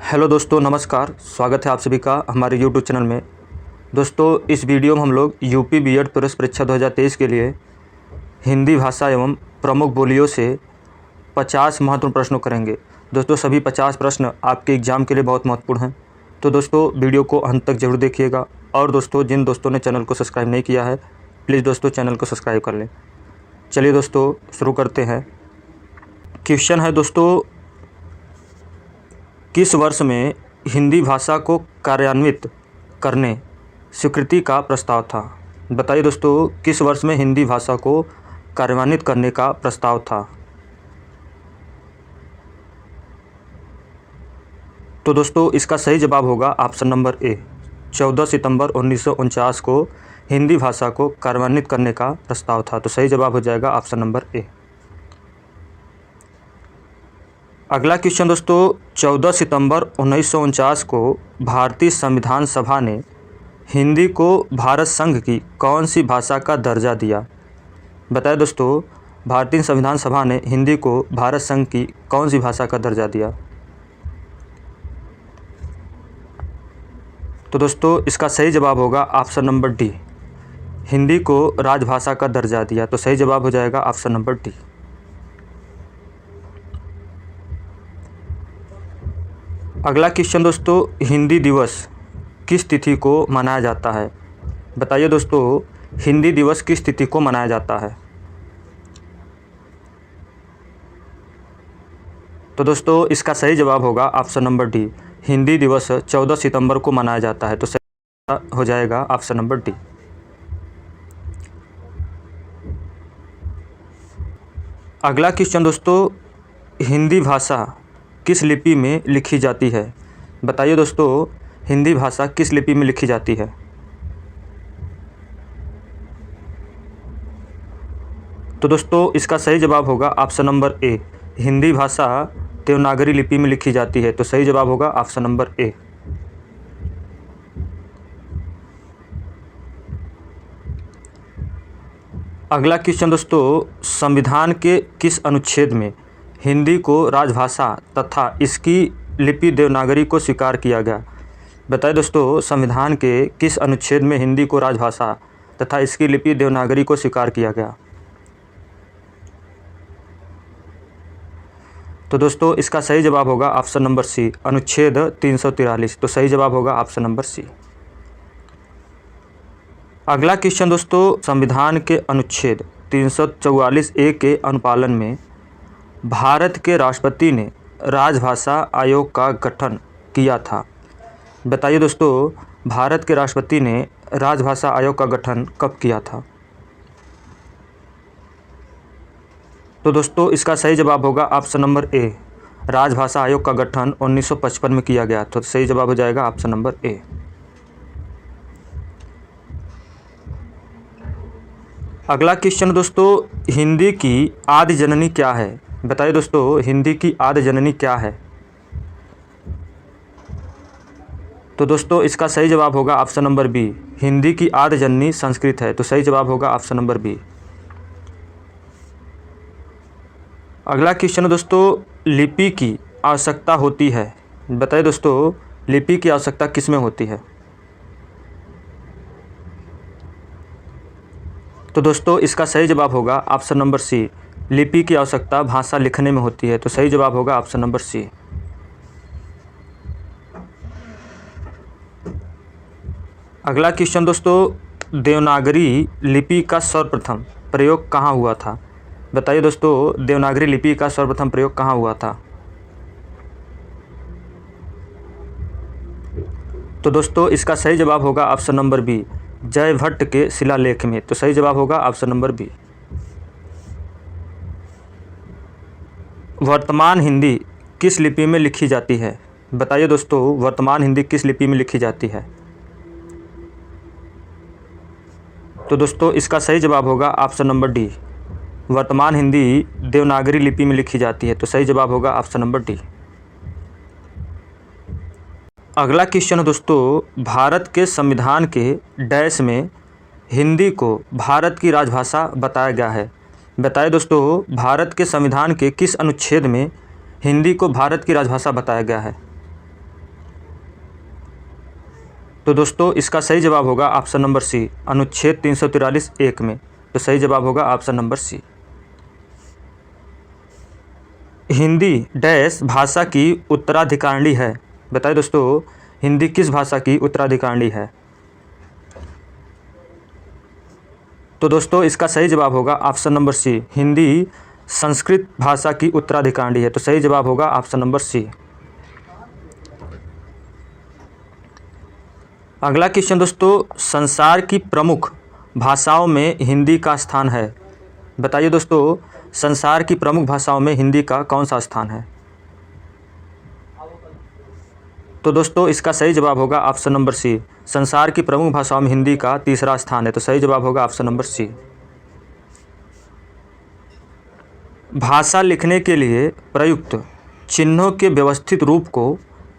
Hello दोस्तों, नमस्कार। स्वागत है आप सभी का हमारे यूट्यूब चैनल में। दोस्तों, इस वीडियो में हम लोग यूपी बीएड प्रवेश परीक्षा 2023 के लिए हिंदी भाषा एवं प्रमुख बोलियों से 50 महत्वपूर्ण प्रश्नों करेंगे। दोस्तों, सभी 50 प्रश्न आपके एग्ज़ाम के लिए बहुत महत्वपूर्ण हैं। तो दोस्तों, वीडियो को अंत तक ज़रूर देखिएगा। और दोस्तों, जिन दोस्तों ने चैनल को सब्सक्राइब नहीं किया है, प्लीज़ दोस्तों चैनल को सब्सक्राइब कर लें। चलिए दोस्तों, शुरू करते हैं। क्वेश्चन है दोस्तों, किस वर्ष में हिंदी भाषा को कार्यान्वित करने स्वीकृति का प्रस्ताव था? बताइए दोस्तों, किस वर्ष में हिंदी भाषा को कार्यान्वित करने का प्रस्ताव था? तो दोस्तों, इसका सही जवाब होगा ऑप्शन नंबर ए। 14 सितंबर 1949 को हिंदी भाषा को कार्यान्वित करने का प्रस्ताव था। तो सही जवाब हो जाएगा ऑप्शन नंबर ए। अगला क्वेश्चन दोस्तों, 14 सितंबर 1949 को भारतीय संविधान सभा ने हिंदी को भारत संघ की कौन सी भाषा का दर्जा दिया? बताएं दोस्तों, भारतीय संविधान सभा ने हिंदी को भारत संघ की कौन सी भाषा का दर्जा दिया? तो दोस्तों, इसका सही जवाब होगा ऑप्शन नंबर डी। हिंदी को राजभाषा का दर्जा दिया। तो सही जवाब हो जाएगा ऑप्शन नंबर डी। अगला क्वेश्चन दोस्तों, हिंदी दिवस किस तिथि को मनाया जाता है? बताइए दोस्तों, हिंदी दिवस किस तिथि को मनाया जाता है? तो दोस्तों, इसका सही जवाब होगा ऑप्शन नंबर डी। हिंदी दिवस 14 सितंबर को मनाया जाता है। तो सही हो जाएगा ऑप्शन नंबर डी। अगला क्वेश्चन दोस्तों, हिंदी भाषा किस लिपि में लिखी जाती है? बताइए दोस्तों, हिंदी भाषा किस लिपि में लिखी जाती है? तो दोस्तों, इसका सही जवाब होगा ऑप्शन नंबर ए। हिंदी भाषा देवनागरी लिपि में लिखी जाती है। तो सही जवाब होगा ऑप्शन नंबर ए। अगला क्वेश्चन दोस्तों, संविधान के किस अनुच्छेद में हिंदी को राजभाषा तथा इसकी लिपि देवनागरी को स्वीकार किया गया? बताइए दोस्तों, संविधान के किस अनुच्छेद में हिंदी को राजभाषा तथा इसकी लिपि देवनागरी को स्वीकार किया गया? तो दोस्तों, इसका सही जवाब होगा ऑप्शन नंबर सी, अनुच्छेद 343। तो सही जवाब होगा ऑप्शन नंबर सी। अगला क्वेश्चन दोस्तों, संविधान के अनुच्छेद 344 ए के अनुपालन में भारत के राष्ट्रपति ने राजभाषा आयोग का गठन किया था। बताइए दोस्तों, भारत के राष्ट्रपति ने राजभाषा आयोग का गठन कब किया था? तो दोस्तों, इसका सही जवाब होगा ऑप्शन नंबर ए। राजभाषा आयोग का गठन 1955 में किया गया। तो सही जवाब हो जाएगा ऑप्शन नंबर ए। अगला क्वेश्चन दोस्तों, हिंदी की आदि जननी क्या है? बताइए दोस्तों, हिंदी की आदि जननी क्या है? तो दोस्तों, इसका सही जवाब होगा ऑप्शन नंबर बी। हिंदी की आदि जननी संस्कृत है। तो सही जवाब होगा ऑप्शन नंबर बी। अगला क्वेश्चन दोस्तों, लिपि की आवश्यकता होती है। बताइए दोस्तों, लिपि की आवश्यकता किस में होती है? तो दोस्तों, इसका सही जवाब होगा ऑप्शन नंबर सी। लिपि की आवश्यकता भाषा लिखने में होती है। तो सही जवाब होगा ऑप्शन नंबर सी। अगला क्वेश्चन दोस्तों, देवनागरी लिपि का सर्वप्रथम प्रयोग कहाँ हुआ था? बताइए दोस्तों, देवनागरी लिपि का सर्वप्रथम प्रयोग कहाँ हुआ था? तो दोस्तों, इसका सही जवाब होगा ऑप्शन नंबर बी, जयभट्ट के शिलालेख में। तो सही जवाब होगा ऑप्शन नंबर बी। वर्तमान हिंदी किस लिपि में लिखी जाती है? बताइए दोस्तों, वर्तमान हिंदी किस लिपि में लिखी जाती है? तो दोस्तों, इसका सही जवाब होगा ऑप्शन नंबर डी। वर्तमान हिंदी देवनागरी लिपि में लिखी जाती है। तो सही जवाब होगा ऑप्शन नंबर डी। अगला क्वेश्चन है दोस्तों, भारत के संविधान के डैश में हिंदी को भारत की राजभाषा बताया गया है? बताइए दोस्तों, भारत के संविधान के किस अनुच्छेद में हिंदी को भारत की राजभाषा बताया गया है? तो दोस्तों इसका सही जवाब होगा ऑप्शन नंबर सी, अनुच्छेद 343(1) में। तो सही जवाब होगा option number C. Hindi dash भाषा की उत्तराधिकारिणी है। बताइए दोस्तों, हिंदी किस भाषा की उत्तराधिकारिणी है? तो दोस्तों इसका सही जवाब होगा option number C, Hindi Sanskrit भाषा की उत्तराधिकारिणी है। तो सही जवाब होगा ऑप्शन नंबर सी। अगला क्वेश्चन दोस्तों, संसार की प्रमुख भाषाओं में हिंदी का स्थान है। बताइए दोस्तों, संसार की प्रमुख भाषाओं में हिंदी का कौन सा स्थान है? तो दोस्तों इसका सही जवाब होगा ऑप्शन नंबर सी, संसार की प्रमुख भाषाओं में हिंदी का तीसरा स्थान है। तो सही जवाब होगा ऑप्शन नंबर सी। भाषा लिखने के लिए प्रयुक्त चिन्हों के व्यवस्थित रूप को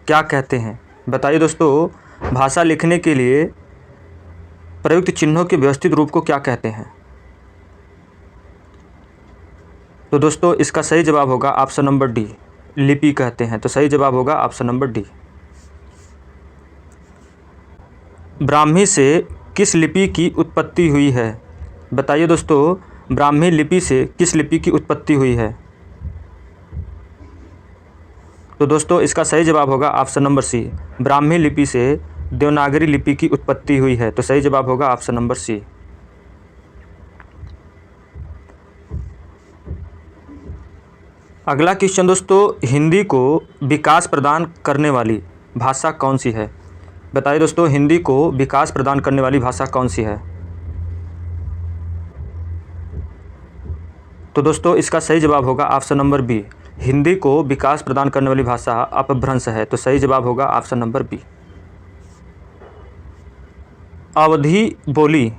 क्या कहते हैं? बताइए दोस्तों, भाषा लिखने के लिए प्रयुक्त चिन्हों के व्यवस्थित रूप को क्या कहते हैं? तो दोस्तों इसका सही जवाब होगा ऑप्शन नंबर डी, लिपि कहते हैं। तो सही जवाब होगा ऑप्शन नंबर डी। ब्राह्मी से किस लिपि की उत्पत्ति हुई है? बताइए दोस्तों, ब्राह्मी लिपि से किस लिपि की उत्पत्ति हुई है? तो दोस्तों इसका सही जवाब होगा ऑप्शन नंबर सी, ब्राह्मी लिपि से देवनागरी लिपि की उत्पत्ति हुई है। तो सही जवाब होगा ऑप्शन नंबर सी। अगला क्वेश्चन दोस्तों, हिंदी को विकास प्रदान करने वाली भाषा कौन सी है? बताइए दोस्तों, हिंदी को विकास प्रदान करने वाली भाषा कौन सी है? तो दोस्तों इसका सही जवाब होगा ऑप्शन नंबर बी, हिंदी को विकास प्रदान करने वाली भाषा अपभ्रंश है। तो सही जवाब होगा ऑप्शन नंबर बी। अवधी बोली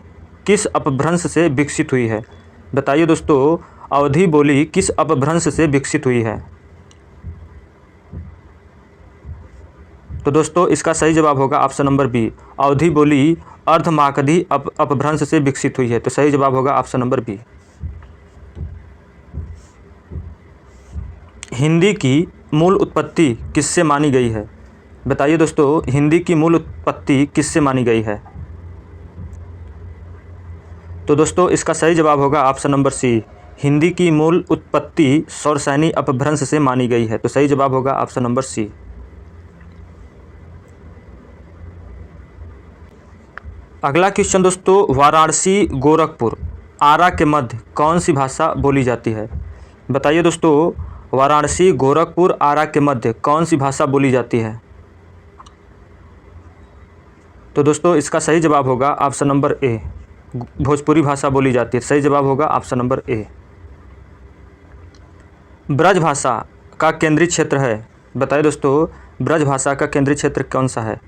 किस अपभ्रंश से विकसित हुई है? बताइए दोस्तों, अवधी बोली किस अपभ्रंश से विकसित हुई है? तो दोस्तों इसका सही जवाब होगा ऑप्शन नंबर बी, अवधी बोली अर्धमागधी अपभ्रंश से विकसित हुई है। तो सही जवाब होगा ऑप्शन नंबर बी। हिंदी की मूल उत्पत्ति किससे मानी गई है? बताइए दोस्तों, हिंदी की मूल उत्पत्ति किससे मानी गई है? तो दोस्तों इसका सही जवाब होगा ऑप्शन नंबर सी, हिंदी की मूल उत्पत्ति सौरसैनी अपभ्रंश से मानी गई है। तो सही जवाब होगा ऑप्शन नंबर सी। अगला क्वेश्चन दोस्तों, वाराणसी गोरखपुर आरा के मध्य कौन सी भाषा बोली जाती है? बताइए दोस्तों, वाराणसी गोरखपुर आरा के मध्य कौन सी भाषा बोली जाती है? तो दोस्तों इसका सही जवाब होगा ऑप्शन नंबर ए, भोजपुरी भाषा बोली जाती है। सही जवाब होगा ऑप्शन नंबर ए। ब्रज भाषा का केंद्रीय क्षेत्र है। बताइए दोस्तों, ब्रज भाषा का केंद्रीय क्षेत्र कौन सा है?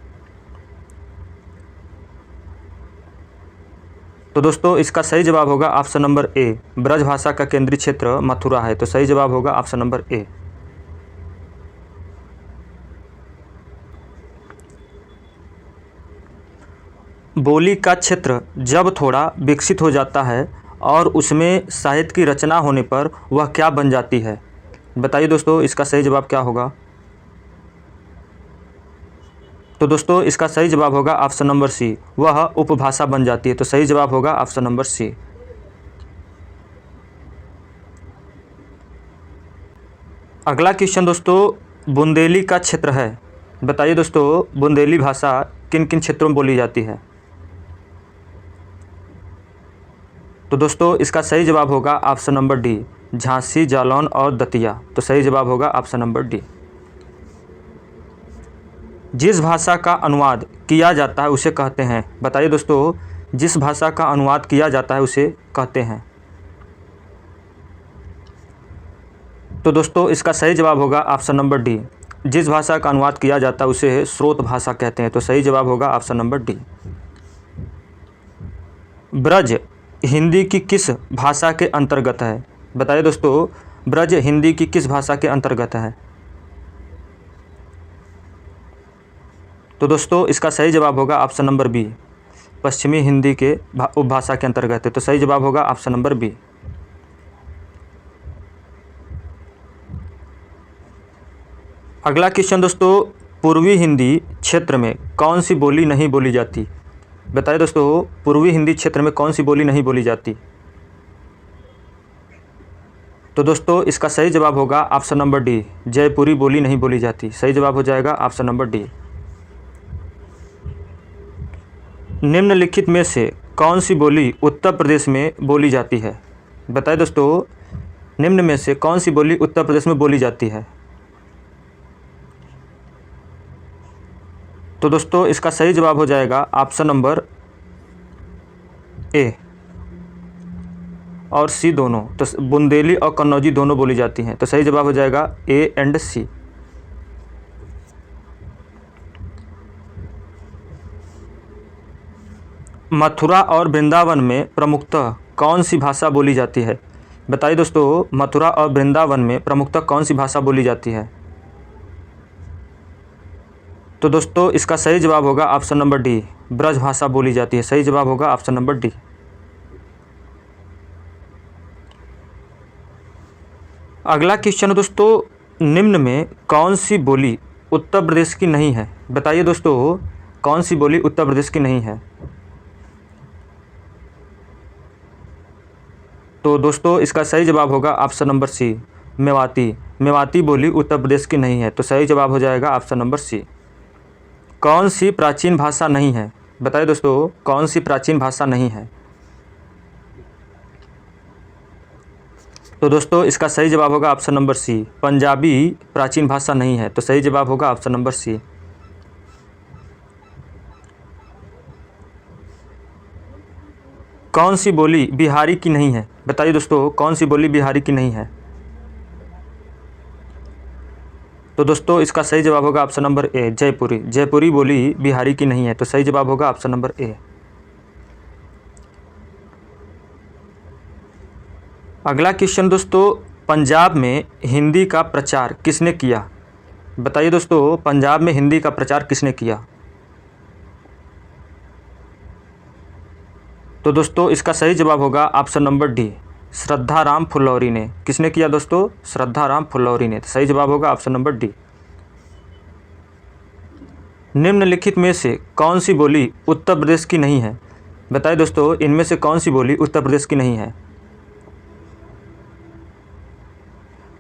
तो दोस्तों इसका सही जवाब होगा ऑप्शन नंबर ए, ब्रज भाषा का केंद्रीय क्षेत्र मथुरा है। तो सही जवाब होगा ऑप्शन नंबर ए। बोली का क्षेत्र जब थोड़ा विकसित हो जाता है और उसमें साहित्य की रचना होने पर वह क्या बन जाती है? बताइए दोस्तों, इसका सही जवाब क्या होगा? तो दोस्तों इसका सही जवाब होगा ऑप्शन नंबर सी, वह उपभाषा बन जाती है। तो सही जवाब होगा ऑप्शन नंबर सी। अगला क्वेश्चन दोस्तों, बुंदेली का क्षेत्र है। बताइए दोस्तों, बुंदेली भाषा किन किन क्षेत्रों में बोली जाती है? तो दोस्तों इसका सही जवाब होगा option number D, Jhansi, Jalaun और दतिया। तो सही जवाब होगा ऑप्शन नंबर डी। जिस भाषा का अनुवाद किया जाता है उसे कहते हैं? बताइए दोस्तों, जिस भाषा का अनुवाद किया जाता है उसे कहते हैं? तो दोस्तों इसका सही जवाब होगा ऑप्शन नंबर डी, जिस भाषा का अनुवाद किया जाता है उसे स्रोत भाषा कहते हैं। तो सही जवाब होगा option number D. Braj Hindi की किस भाषा के अंतर्गत है? बताइए दोस्तों, ब्रज हिंदी की किस भाषा के अंतर्गत है? तो दोस्तों इसका सही जवाब होगा ऑप्शन नंबर बी, पश्चिमी हिंदी के उपभाषा के अंतर्गत है। तो सही जवाब होगा ऑप्शन नंबर बी। अगला क्वेश्चन दोस्तों, पूर्वी हिंदी क्षेत्र में कौन सी बोली नहीं बोली जाती? बताइए दोस्तों, पूर्वी हिंदी क्षेत्र में कौन सी बोली नहीं बोली जाती? तो दोस्तों इसका सही जवाब होगा ऑप्शन नंबर डी, जयपुरी बोली नहीं बोली जाती। सही जवाब हो जाएगा ऑप्शन नंबर डी। निम्नलिखित में से कौन सी बोली उत्तर प्रदेश में बोली जाती है? बताइए दोस्तों, निम्न में से कौन सी बोली उत्तर प्रदेश में बोली जाती है? तो दोस्तों इसका सही जवाब हो जाएगा ऑप्शन नंबर ए और सी दोनों। तो बुंदेली और कन्नौजी दोनों बोली जाती हैं। तो सही जवाब हो जाएगा ए एंड सी। मथुरा और वृंदावन में प्रमुखतः कौन सी भाषा बोली जाती है? बताइए दोस्तों, मथुरा और वृंदावन में प्रमुखतः कौन सी भाषा बोली जाती है? तो दोस्तों इसका सही जवाब होगा ऑप्शन नंबर डी, ब्रज भाषा बोली जाती है। सही जवाब होगा ऑप्शन नंबर डी। अगला क्वेश्चन है दोस्तों, निम्न में कौन सी बोली उत्तर प्रदेश की नहीं है? बताइए दोस्तों, कौन सी बोली उत्तर प्रदेश की नहीं है? तो दोस्तों इसका सही जवाब होगा option number C, Mewati. Mewati बोली उत्तर प्रदेश की नहीं है। तो सही जवाब हो जाएगा ऑप्शन नंबर सी। कौन सी प्राचीन भाषा नहीं है? बताइए दोस्तों, कौन सी प्राचीन भाषा नहीं है? तो दोस्तों इसका सही जवाब होगा ऑप्शन नंबर सी, पंजाबी प्राचीन भाषा नहीं है। तो सही जवाब होगा ऑप्शन नंबर सी। कौन सी बोली बिहारी की नहीं है? बताइए दोस्तों, कौन सी बोली बिहारी की नहीं है? तो दोस्तों इसका सही जवाब होगा ऑप्शन नंबर ए, जयपुरी। जयपुरी बोली बिहारी की नहीं है। तो सही जवाब होगा ऑप्शन नंबर ए। अगला क्वेश्चन दोस्तों, पंजाब में हिंदी का प्रचार किसने किया? बताइए दोस्तों, पंजाब में हिंदी का प्रचार किसने किया? तो दोस्तों इसका सही जवाब होगा ऑप्शन नंबर डी, श्रद्धाराम फुल्लौरी ने। किसने किया दोस्तों? श्रद्धाराम फुल्लौरी ने। तो सही जवाब होगा ऑप्शन नंबर डी। निम्नलिखित में से कौन सी बोली उत्तर प्रदेश की नहीं है? बताइए दोस्तों, इनमें से कौन सी बोली उत्तर प्रदेश की नहीं है?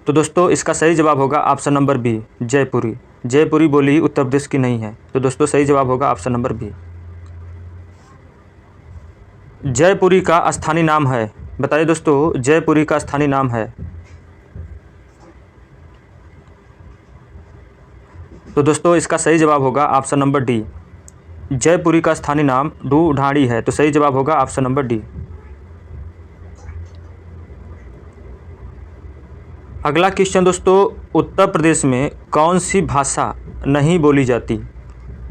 तो दोस्तों इसका सही जवाब होगा ऑप्शन नंबर बी, जयपुरी। जयपुरी बोली उत्तर प्रदेश की नहीं है। तो दोस्तों सही जवाब होगा ऑप्शन नंबर बी। जयपुरी का स्थानीय नाम है? बताइए दोस्तों, जयपुरी का स्थानीय नाम है? तो दोस्तों इसका सही जवाब होगा ऑप्शन नंबर डी, जयपुरी का स्थानीय नाम ढूढ़ाड़ी है। तो सही जवाब होगा ऑप्शन नंबर डी। अगला क्वेश्चन दोस्तों, उत्तर प्रदेश में कौन सी भाषा नहीं बोली जाती?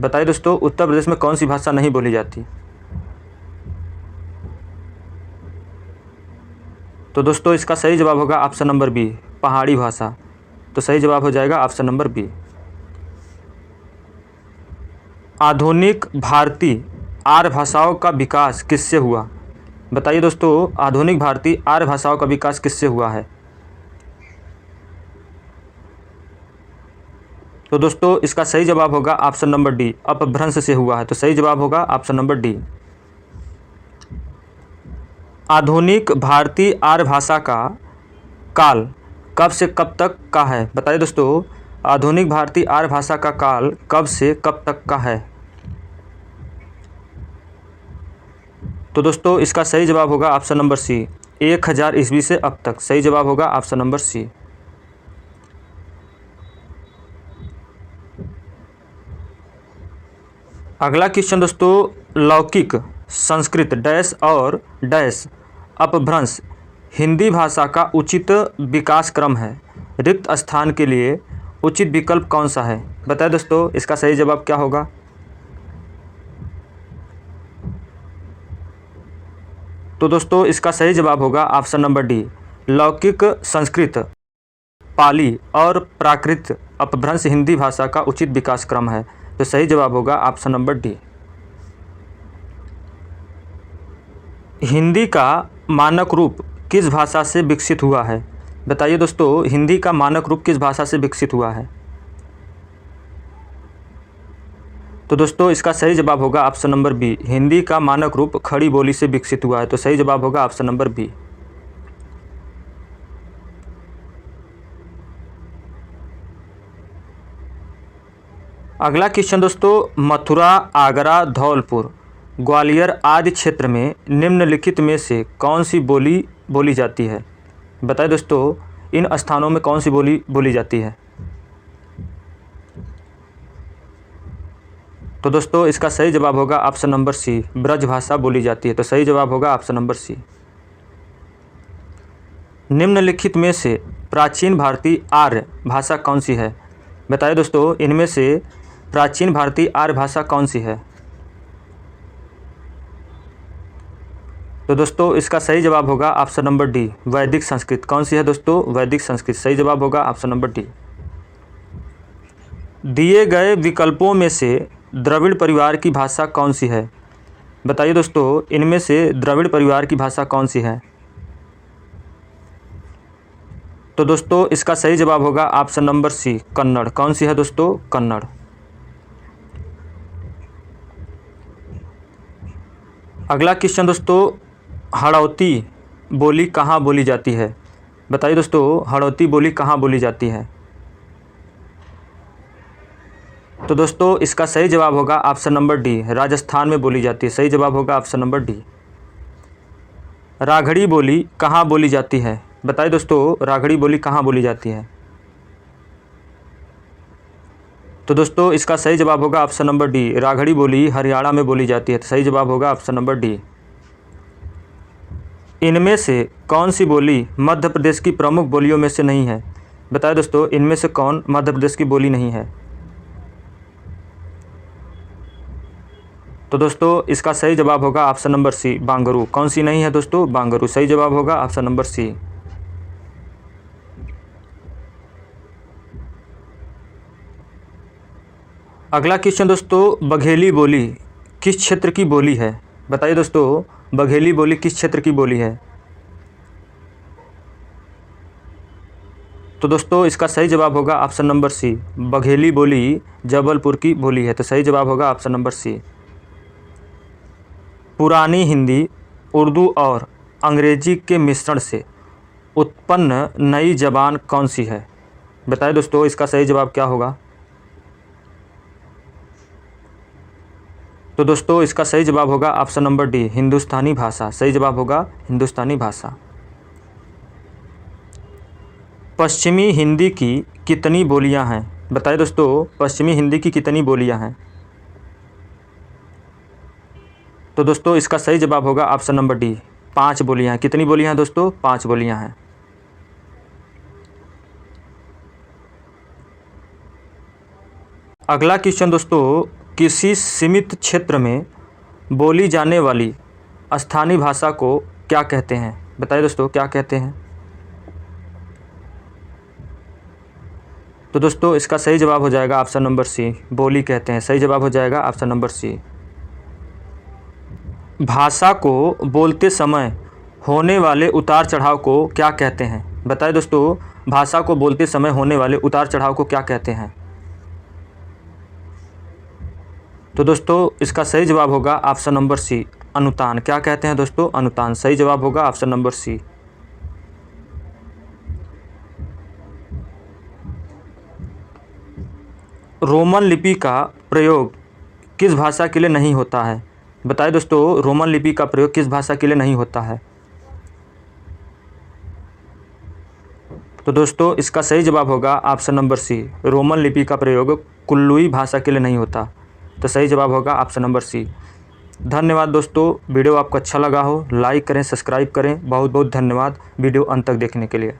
बताइए दोस्तों, उत्तर प्रदेश में कौन सी भाषा नहीं बोली जाती? तो दोस्तों इसका सही जवाब होगा ऑप्शन नंबर बी, पहाड़ी भाषा। तो सही जवाब हो जाएगा ऑप्शन नंबर बी। आधुनिक भारतीय आर्य भाषाओं का विकास किससे हुआ? बताइए दोस्तों, आधुनिक भारतीय आर्य भाषाओं का विकास किससे हुआ है? तो दोस्तों इसका सही जवाब होगा ऑप्शन नंबर डी, अपभ्रंश से हुआ है। तो सही जवाब होगा ऑप्शन नंबर डी। आधुनिक भारतीय आर्य भाषा का काल कब से कब तक का है? बताइए दोस्तों, आधुनिक भारतीय आर्य भाषा का काल कब से कब तक का है? तो दोस्तों इसका सही जवाब होगा ऑप्शन नंबर सी, 1000 ईस्वी से अब तक। सही जवाब होगा ऑप्शन नंबर सी। अगला क्वेश्चन दोस्तों, लौकिक, संस्कृत डैश और डैश अपभ्रंश हिंदी भाषा का उचित विकास क्रम है। रिक्त स्थान के लिए उचित विकल्प कौन सा है? बताएं दोस्तों, इसका सही जवाब क्या होगा? तो दोस्तों इसका सही जवाब होगा ऑप्शन नंबर डी, लौकिक, संस्कृत, पाली और प्राकृत अपभ्रंश हिंदी भाषा का उचित विकास क्रम है। तो सही जवाब होगा ऑप्शन नंबर डी। हिंदी का मानक रूप किस भाषा से विकसित हुआ है? बताइए दोस्तों, हिंदी का मानक रूप किस भाषा से विकसित हुआ है? तो दोस्तों इसका सही जवाब होगा ऑप्शन नंबर बी, हिंदी का मानक रूप खड़ी बोली से विकसित हुआ है। तो सही जवाब होगा ऑप्शन नंबर बी। अगला क्वेश्चन दोस्तों, मथुरा, आगरा, धौलपुर, ग्वालियर आदि क्षेत्र में निम्नलिखित में से कौन सी बोली बोली जाती है? बताइए दोस्तों, इन स्थानों में कौन सी बोली बोली जाती है? तो दोस्तों इसका सही जवाब होगा ऑप्शन नंबर सी, ब्रज भाषा बोली जाती है। तो सही जवाब होगा ऑप्शन नंबर सी। निम्नलिखित में से प्राचीन भारतीय आर्य भाषा कौन सी है? बताइए दोस्तों, इनमें से प्राचीन भारतीय आर्य भाषा कौन सी है? तो दोस्तों इसका सही जवाब होगा ऑप्शन नंबर डी, वैदिक संस्कृत। कौन सी है दोस्तों? वैदिक संस्कृत। सही जवाब होगा ऑप्शन नंबर डी। दिए गए विकल्पों में से द्रविड़ परिवार की भाषा कौन सी है? बताइए दोस्तों, इनमें से द्रविड़ परिवार की भाषा कौन सी है? तो दोस्तों इसका सही जवाब होगा ऑप्शन नंबर सी, कन्नड़। कौन सी है दोस्तों? कन्नड़। अगला क्वेश्चन दोस्तों, हड़ौती बोली कहाँ बोली जाती है? बताइए दोस्तों, हड़ौती बोली कहाँ बोली जाती है? तो दोस्तों इसका सही जवाब होगा ऑप्शन नंबर डी, राजस्थान में बोली जाती है। सही जवाब होगा ऑप्शन नंबर डी। राघड़ी बोली कहाँ बोली जाती है? बताइए दोस्तों, राघड़ी बोली कहाँ बोली जाती है? तो दोस्तों इसका सही जवाब होगा ऑप्शन नंबर डी, राघड़ी बोली हरियाणा में बोली जाती है। तो सही जवाब होगा ऑप्शन नंबर डी। इनमें से कौन सी बोली मध्य प्रदेश की प्रमुख बोलियों में से नहीं है? बताइए दोस्तों, इनमें से कौन मध्य प्रदेश की बोली नहीं है? तो दोस्तों इसका सही जवाब होगा ऑप्शन नंबर सी, बांगरू। कौन सी नहीं है दोस्तों? बांगरू। सही जवाब होगा ऑप्शन नंबर सी। अगला क्वेश्चन दोस्तों, बघेली बोली किस क्षेत्र की बोली है? बताइए दोस्तों, बघेली बोली किस क्षेत्र की बोली है? तो दोस्तों इसका सही जवाब होगा ऑप्शन नंबर सी, बघेली बोली जबलपुर की बोली है। तो सही जवाब होगा ऑप्शन नंबर सी। पुरानी हिंदी, उर्दू और अंग्रेजी के मिश्रण से उत्पन्न नई जबान कौन सी है? बताइए दोस्तों, इसका सही जवाब क्या होगा? तो दोस्तों इसका सही जवाब होगा ऑप्शन नंबर डी, हिंदुस्तानी भाषा। सही जवाब होगा हिंदुस्तानी भाषा। पश्चिमी हिंदी की कितनी बोलियां हैं? बताइए दोस्तों, पश्चिमी हिंदी की कितनी बोलियां हैं? तो दोस्तों इसका सही जवाब होगा ऑप्शन नंबर डी, 5 बोलियां हैं। कितनी बोलियां हैं दोस्तों? 5 बोलियां हैं। अगला क्वेश्चन दोस्तों, किसी सीमित क्षेत्र में बोली जाने वाली स्थानीय भाषा को क्या कहते हैं? बताइए दोस्तों, क्या कहते हैं? तो दोस्तों इसका सही जवाब हो जाएगा ऑप्शन नंबर सी, बोली कहते हैं। सही जवाब हो जाएगा ऑप्शन नंबर सी। भाषा को बोलते समय होने वाले उतार चढ़ाव को क्या कहते हैं? बताइए दोस्तों, भाषा को बोलते समय होने वाले उतार चढ़ाव को क्या कहते हैं? तो दोस्तों इसका सही जवाब होगा ऑप्शन नंबर सी, अनुतान। क्या कहते हैं दोस्तों? अनुतान। सही जवाब होगा ऑप्शन नंबर सी। रोमन लिपि का प्रयोग किस भाषा के लिए नहीं होता है? बताइए दोस्तों, रोमन लिपि का प्रयोग किस भाषा के लिए नहीं होता है? तो दोस्तों इसका सही जवाब होगा ऑप्शन नंबर सी, रोमन लिपि का प्रयोग कुल्लुई भाषा के लिए नहीं होता। तो सही जवाब होगा ऑप्शन नंबर सी। धन्यवाद दोस्तों, वीडियो आपको अच्छा लगा हो लाइक करें, सब्सक्राइब करें। बहुत बहुत धन्यवाद वीडियो अंत तक देखने के लिए।